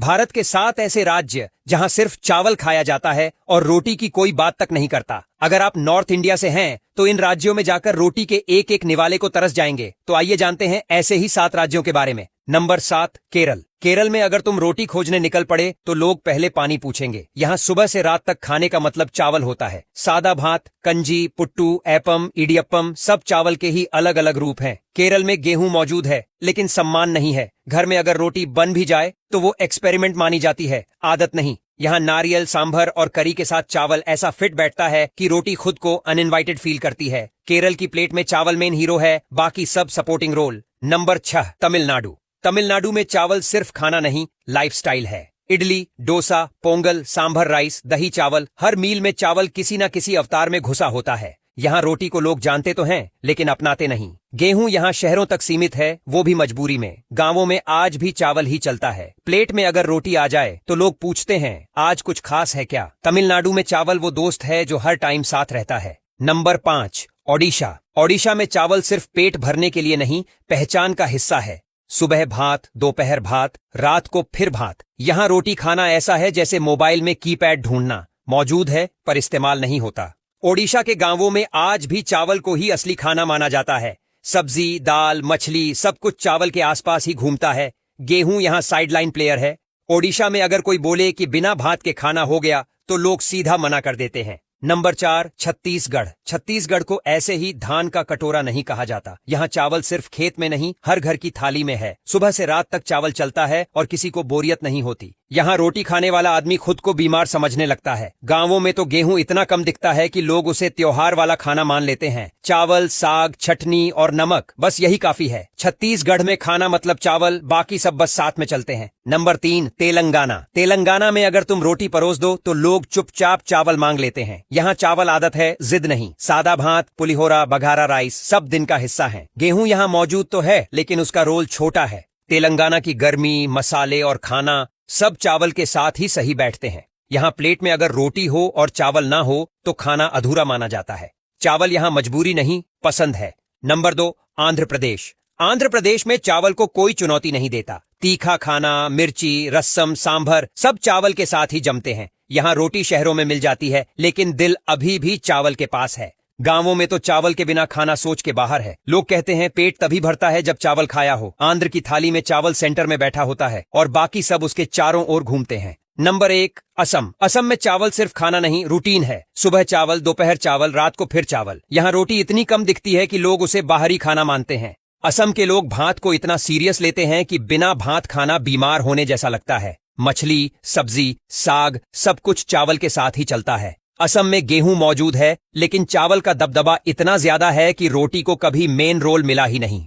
भारत के 7 ऐसे राज्य जहां सिर्फ चावल खाया जाता है और रोटी की कोई बात तक नहीं करता। अगर आप नॉर्थ इंडिया से हैं तो इन राज्यों में जाकर रोटी के एक एक निवाले को तरस जाएंगे। तो आइए जानते हैं ऐसे ही 7 राज्यों के बारे में। नंबर 7, केरल। केरल में अगर तुम रोटी खोजने निकल पड़े तो लोग पहले पानी पूछेंगे। यहाँ सुबह से रात तक खाने का मतलब चावल होता है। सादा भात, कंजी, पुट्टू, एपम, इडियप्पम सब चावल के ही अलग अलग रूप हैं। केरल में गेहूं मौजूद है लेकिन सम्मान नहीं है। घर में अगर रोटी बन भी जाए तो वो एक्सपेरिमेंट मानी जाती है, आदत नहीं। यहाँ नारियल, सांभर और करी के साथ चावल ऐसा फिट बैठता है कि रोटी खुद को अनइनवाइटेड फील करती है। केरल की प्लेट में चावल मेन हीरो है, बाकी सब supporting role. Number 6, Tamil Nadu. Tamil Nadu में चावल सिर्फ खाना नहीं, लाइफस्टाइल है। इडली, डोसा, पोंगल, सांभर राइस, दही चावल, हर मील में चावल किसी न किसी अवतार में घुसा होता है। यहाँ रोटी को लोग जानते तो हैं लेकिन अपनाते नहीं। गेहूं यहाँ शहरों तक सीमित है, वो भी मजबूरी में। गांवों में आज भी चावल ही चलता है। प्लेट में अगर रोटी आ जाए तो लोग पूछते हैं आज कुछ खास है क्या। तमिलनाडु में चावल वो दोस्त है जो हर टाइम साथ रहता है। नंबर 5, ओडिशा। ओडिशा में चावल सिर्फ पेट भरने के लिए नहीं, पहचान का हिस्सा है। सुबह भात, दोपहर भात, रात को फिर भात। यहाँ रोटी खाना ऐसा है जैसे मोबाइल में कीपैड ढूंढना। मौजूद है पर इस्तेमाल नहीं होता। ओडिशा के गांवों में आज भी चावल को ही असली खाना माना जाता है। सब्जी, दाल, मछली सब कुछ चावल के आसपास ही घूमता है। गेहूं यहाँ साइडलाइन प्लेयर है। ओडिशा में अगर कोई बोले कि बिना भात के खाना हो गया तो लोग सीधा मना कर देते हैं। नंबर 4, छत्तीसगढ़। छत्तीसगढ़ को ऐसे ही धान का कटोरा नहीं कहा जाता। यहाँ चावल सिर्फ खेत में नहीं, हर घर की थाली में है। सुबह से रात तक चावल चलता है और किसी को बोरियत नहीं होती। यहाँ रोटी खाने वाला आदमी खुद को बीमार समझने लगता है। गांवों में तो गेहूं इतना कम दिखता है कि लोग उसे त्योहार वाला खाना मान लेते हैं। चावल, साग, चटनी और नमक, बस यही काफी है। छत्तीसगढ़ में खाना मतलब चावल, बाकी सब बस साथ में चलते हैं। नंबर 3, तेलंगाना। तेलंगाना में अगर तुम रोटी परोस दो तो लोग चुपचाप चावल मांग लेते हैं। यहाँ चावल आदत है, जिद नहीं। सादा भात, पुलिहोरा, बघारा राइस सब दिन का हिस्सा है। गेहूं यहाँ मौजूद तो है लेकिन उसका रोल छोटा है। तेलंगाना की गर्मी, मसाले और खाना सब चावल के साथ ही सही बैठते हैं। यहाँ प्लेट में अगर रोटी हो और चावल ना हो तो खाना अधूरा माना जाता है। चावल यहाँ मजबूरी नहीं, पसंद है। नंबर 2, आंध्र प्रदेश। आंध्र प्रदेश में चावल को कोई चुनौती नहीं देता। तीखा खाना, मिर्ची, रस्सम, सांभर सब चावल के साथ ही जमते हैं। यहाँ रोटी शहरों में मिल जाती है लेकिन दिल अभी भी चावल के पास है। गांवों में तो चावल के बिना खाना सोच के बाहर है। लोग कहते हैं पेट तभी भरता है जब चावल खाया हो। आंध्र की थाली में चावल सेंटर में बैठा होता है और बाकी सब उसके चारों ओर घूमते हैं। नंबर 1, असम। असम में चावल सिर्फ खाना नहीं, रूटीन है। सुबह चावल, दोपहर चावल, रात को फिर चावल। यहाँ रोटी इतनी कम दिखती है कि लोग उसे बाहरी खाना मानते हैं। असम के लोग भात को इतना सीरियस लेते हैं कि बिना भात खाना बीमार होने जैसा लगता है। मछली, सब्जी, साग सब कुछ चावल के साथ ही चलता है। असम में गेहूं मौजूद है लेकिन चावल का दबदबा इतना ज्यादा है कि रोटी को कभी मेन रोल मिला ही नहीं।